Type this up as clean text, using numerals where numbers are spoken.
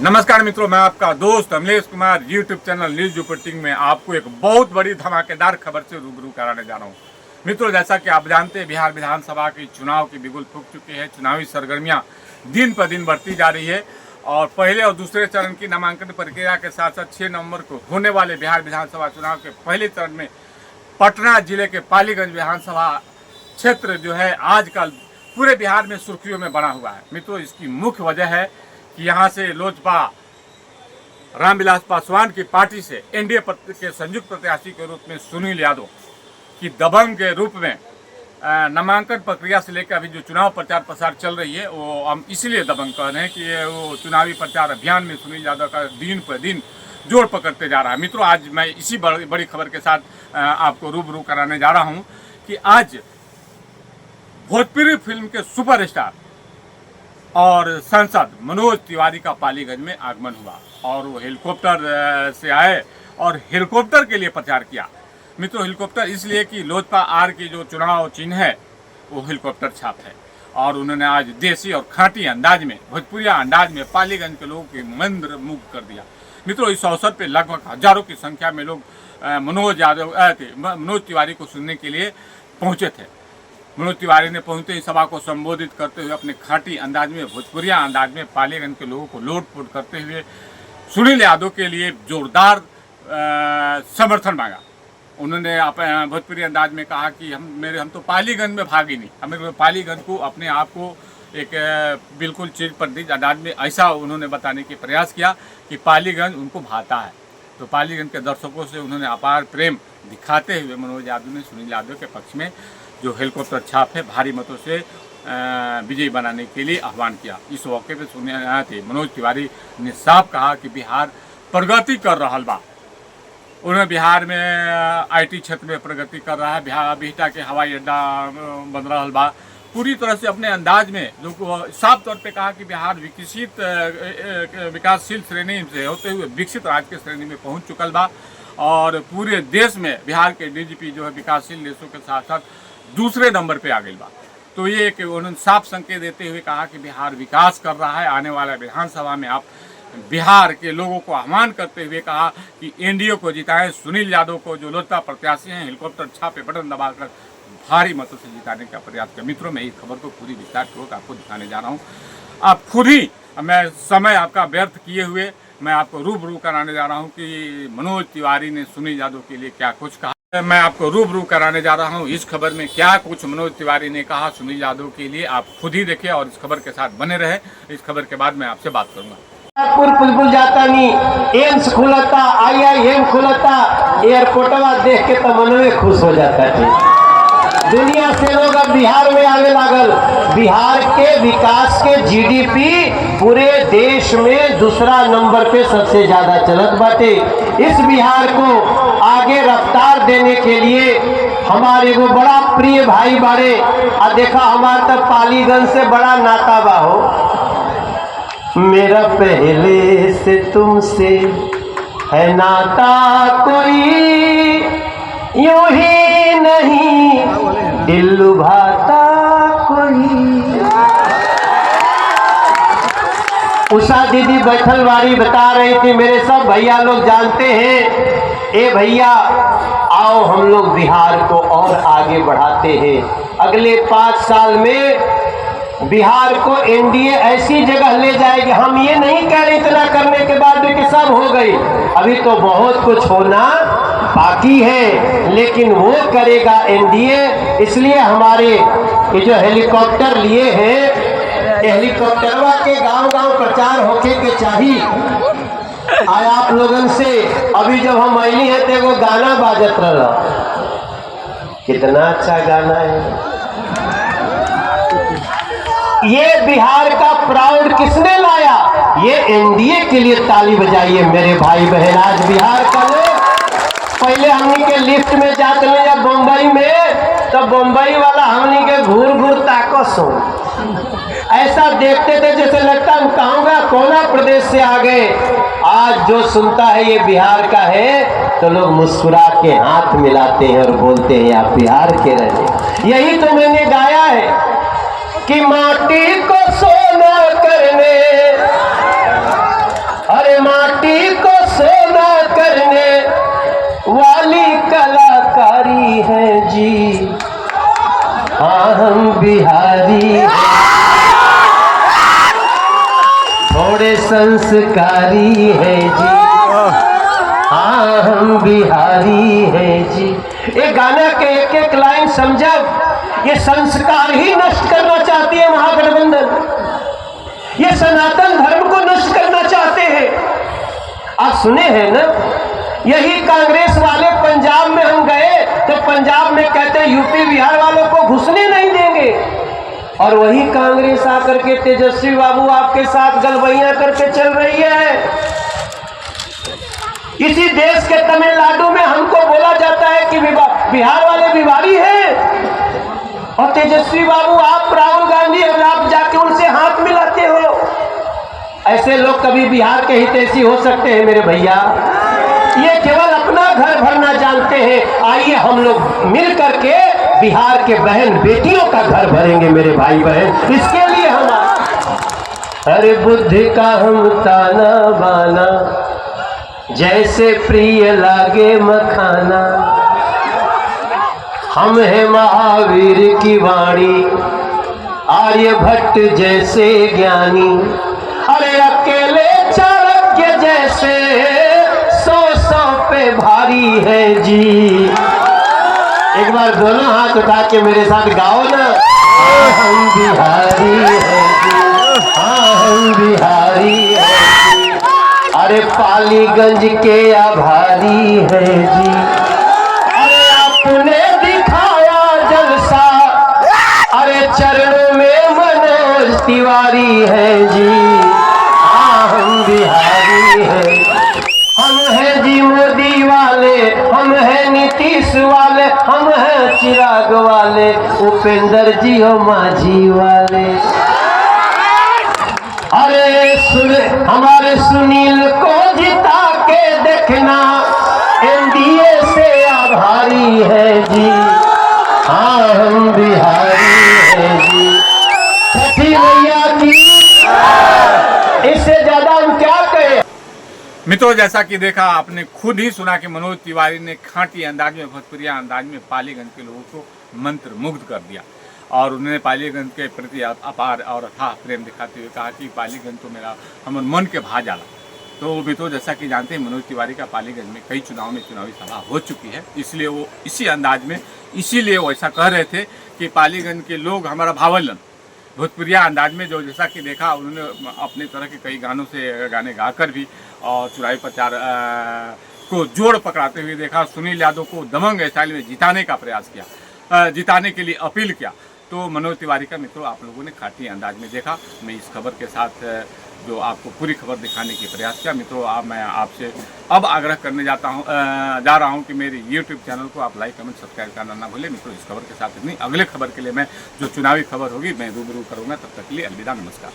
नमस्कार मित्रों, मैं आपका दोस्त Amlesh Kumar YouTube channel news reporting में आपको एक बहुत बड़ी धमाकेदार खबर से रूबरू कराने जा रहा हूं। मित्रों, जैसा कि आप जानते हैं, बिहार विधानसभा की चुनाव की बिगुल फूंक चुकी है। चुनावी सरगर्मियां दिन पर दिन बढ़ती जा रही है और पहले और दूसरे चरण की नामांकन प्रक्रिया के साथ साथ 6 नवंबर को होने वाले बिहार विधानसभा चुनाव के पहले चरण में पटना जिले के पालीगंज विधानसभा क्षेत्र जो है आजकल पूरे बिहार में सुर्खियों में बना हुआ है। मित्रों, इसकी मुख्य वजह है कि यहाँ से लोजपा रामविलास पासवान की पार्टी से एनडीए के संयुक्त प्रत्याशी के रूप में सुनील यादव की दबंग के रूप में नामांकन प्रक्रिया से लेकर अभी जो चुनाव प्रचार प्रसार चल रही है वो हम इसलिए दबंग कह रहे हैं कि वो चुनावी प्रचार अभियान में सुनील यादव का दिन पर दिन जोर पकड़ते जा रहा है। मित्रों, आज मैं इसी बड़ी खबर के साथ आपको रूबरू कराने जा रहा हूँ कि आज भोजपुरी फिल्म के सुपरस्टार और सांसद मनोज तिवारी का पालीगंज में आगमन हुआ और वो हेलीकॉप्टर से आए और हेलीकॉप्टर के लिए प्रचार किया। मित्रों, हेलीकॉप्टर इसलिए कि लोजपा आर की जो चुनाव चिन्ह है वो हेलीकॉप्टर छाप है और उन्होंने आज देसी और खाँटी अंदाज में, भोजपुरिया अंदाज में पालीगंज के लोगों की मंत्र मुग्ध कर दिया। मित्रों, इस अवसर पर लगभग हजारों की संख्या में लोग मनोज तिवारी को सुनने के लिए पहुंचे थे। मनोज तिवारी ने पहुंचते ही सभा को संबोधित करते हुए अपने खाँटी अंदाज में, भोजपुरिया अंदाज में पालीगंज के लोगों को लोटपोट करते हुए सुनील यादव के लिए जोरदार समर्थन मांगा। उन्होंने भोजपुरी अंदाज में कहा कि हम तो पालीगंज में भागी नहीं, हमें पालीगंज को अपने आप को एक बिल्कुल चीज पर अंदाज में ऐसा उन्होंने बताने की प्रयास किया कि पालीगंज उनको भाता है। तो पालीगंज के दर्शकों से उन्होंने अपार प्रेम दिखाते हुए मनोज यादव ने सुनील यादव के पक्ष में जो हेलीकॉप्टर छाप है भारी मतों से विजयी बनाने के लिए आह्वान किया। इस मौके पर सुने थे मनोज तिवारी ने साफ कहा कि बिहार प्रगति कर रहा बा। उन्होंने बिहार में आईटी क्षेत्र में प्रगति कर रहा है, बिहार बिहटा के हवाई अड्डा बन रहा बा। पूरी तरह से अपने अंदाज में लोग साफ तौर पे कहा कि बिहार विकासशील श्रेणी से होते हुए विकसित राज्य के श्रेणी में पहुंच चुकल बा और पूरे देश में बिहार के डीजीपी जो है विकासशील देशों के साथ साथ दूसरे नंबर पे आ गई बा। तो ये एक उन्होंने साफ संकेत देते हुए कहा कि बिहार विकास कर रहा है। आने वाला विधानसभा में आप बिहार के लोगों को आह्वान करते हुए कहा कि एनडीए को जिताएं, सुनील यादव को जो लोजपा प्रत्याशी हैं हेलीकॉप्टर छापे बटन दबाकर भारी मतों से जिताने का प्रयास किया। मित्रों, मैं इस खबर को पूरी विस्तारपूर्वक आपको दिखाने जा रहा हूँ। आप खुद ही, मैं समय आपका व्यर्थ किए हुए मैं आपको रूबरू कराने जा रहा हूँ कि मनोज तिवारी ने सुनील यादव के लिए क्या कुछ कहा। मैं आपको रूबरू कराने जा रहा हूँ इस खबर में क्या कुछ मनोज तिवारी ने कहा सुनील यादव के लिए। आप खुद ही देखिए और इस खबर के साथ बने रहे। इस खबर के बाद मैं आपसे बात करूंगा। पुल जाता नहीं, एम्स खुलता, IIM खुलता, एयरपोर्टवा देख के तो मन में खुश हो जाता है। दुनिया से लोग अब बिहार में आने लागल। बिहार के विकास के जीडीपी पूरे देश में दूसरा नंबर पे सबसे ज्यादा चलत बाटे। इस बिहार को आगे रफ्तार देने के लिए हमारे वो बड़ा प्रिय भाई बाड़े और देखा हमारा तो पालीगंज से बड़ा नाता बा हो। मेरा पहले से तुमसे है नाता कोई यूं ही नहीं, दिल लुभाता कोई। उषा दीदी बैठल वाली बता रही थी, मेरे सब भैया लोग जानते हैं, ए भैया आओ हम लोग बिहार को और आगे बढ़ाते हैं। अगले 5 साल में बिहार को एनडीए ऐसी जगह ले जाएगी। हम ये नहीं कह रहे इतना करने के बाद भी कि सब हो गई, अभी तो बहुत कुछ होना बाकी है, लेकिन वो करेगा एनडीए। इसलिए हमारे ये जो हेलीकॉप्टर लिए हैं, हेलीकॉप्टरवा के गांव-गांव प्रचार होके के चाहिए। आए आप लोगन से अभी जब हम आईली है तो वो गाना बाजत रहा, कितना अच्छा गाना है। ये बिहार का प्राउड किसने लाया? ये एनडीए के लिए ताली बजाइए मेरे भाई बहन। आज बिहार का लोग पहले हमनी के लिफ्ट में जाते हैं या बम्बई में, तो बम्बई वाला हमनी के घूर घूर ताको सो ऐसा देखते थे जैसे लगता हम कहूँगा कोना प्रदेश से आ गए। आज जो सुनता है ये बिहार का है तो लोग मुस्कुरा के हाथ मिलाते हैं और बोलते हैं आप बिहार के रहे। यही तो मैंने गाया है कि माटी को सोना करने, अरे माटी को सोना करने वाली कलाकारी है जी। हाँ हम बिहारी हैं, थोड़े संस्कारी है जी। हाँ हम बिहारी है जी। ये गाना के एक एक लाइन समझा, ये संस्कार ही नष्ट करना चाहती है महागठबंधन, ये सनातन धर्म को नष्ट करना चाहते हैं। आप सुने हैं ना, यही कांग्रेस वाले पंजाब में हम गए तो पंजाब में कहते हैं यूपी बिहार वालों को घुसने नहीं देंगे, और वही कांग्रेस आकर के तेजस्वी बाबू आपके साथ गलबैया करके चल रही है। इसी देश के तमिलनाडु में हमको बोला जाता है कि बिहार वाले बिहारी हैं, और तेजस्वी बाबू आप राहुल गांधी और आप जाके उनसे हाथ मिलाते हो। ऐसे लोग कभी बिहार के हितैषी हो सकते हैं मेरे भैया? ये केवल अपना घर भरना जानते हैं। आइए हम लोग मिल करके बिहार के बहन बेटियों का घर भरेंगे मेरे भाई बहन। इसके लिए हम अरे बुद्धि का हम ताना बाना, जैसे प्रिय लागे मखाना, हम है महावीर की वाणी, आर्यभट्ट जैसे ज्ञानी, अरे अकेले चाणक्य जैसे सौ पे भारी है जी। एक बार दोनों हाथ उठा के मेरे साथ गाओ ना, हम बिहारी हैं जी, हाँ हम बिहारी हैं जी, अरे पालीगंज के आभारी है जी। अरे आपने दिखाया जलसा, अरे चरणों में मनोज तिवारी है जी। हाँ हम बिहारी हैं, हम हैं जी मोदी वाले, हम हैं नीतीश वाले, हम हैं चिराग वाले, उपेंद्र जी हो माझी वाले। अरे सुन हमारे सुनील को जिता के देखना, एनडीए से आभारी है जी। हाँ हम बिहारी हैं जी। छठी मैया की, इससे ज्यादा हम क्या कहें? मित्रों, जैसा कि देखा आपने, खुद ही सुना कि मनोज तिवारी ने खांटी अंदाज में, भोजपुरिया अंदाज में पालीगंज के लोगों को मंत्र मुग्ध कर दिया, और उन्होंने पालीगंज के प्रति अपार और अथाह प्रेम दिखाते हुए कहा कि पालीगंज तो मेरा हमर मन के भा जाला। तो मित्रों, जैसा कि जानते हैं, मनोज तिवारी का पालीगंज में कई चुनाव में चुनावी सभा हो चुकी है, इसलिए वो इसी अंदाज में, इसीलिए वो ऐसा कह रहे थे कि पालीगंज के लोग हमारा भावलन, भोजपुरिया अंदाज में, जो जैसा कि देखा उन्होंने अपने तरह के कई गानों से गाने गाकर भी और चुनावी प्रचार को जोड़ पकड़ाते हुए देखा। सुनील यादव को दबंग स्टाइल में जिताने का प्रयास किया, जिताने के लिए अपील किया। तो मनोज तिवारी का मित्रों आप लोगों ने खाटी अंदाज में देखा। मैं इस खबर के साथ जो आपको पूरी खबर दिखाने की प्रयास किया। मित्रों, मैं आपसे अब आग्रह करने जा रहा हूं कि मेरे YouTube चैनल को आप लाइक कमेंट सब्सक्राइब करना ना भूलें। मित्रों, इस खबर के साथ इतनी, अगले खबर के लिए मैं जो चुनावी खबर होगी मैं रूबरू करूंगा। तब तक के लिए अलविदा, नमस्कार।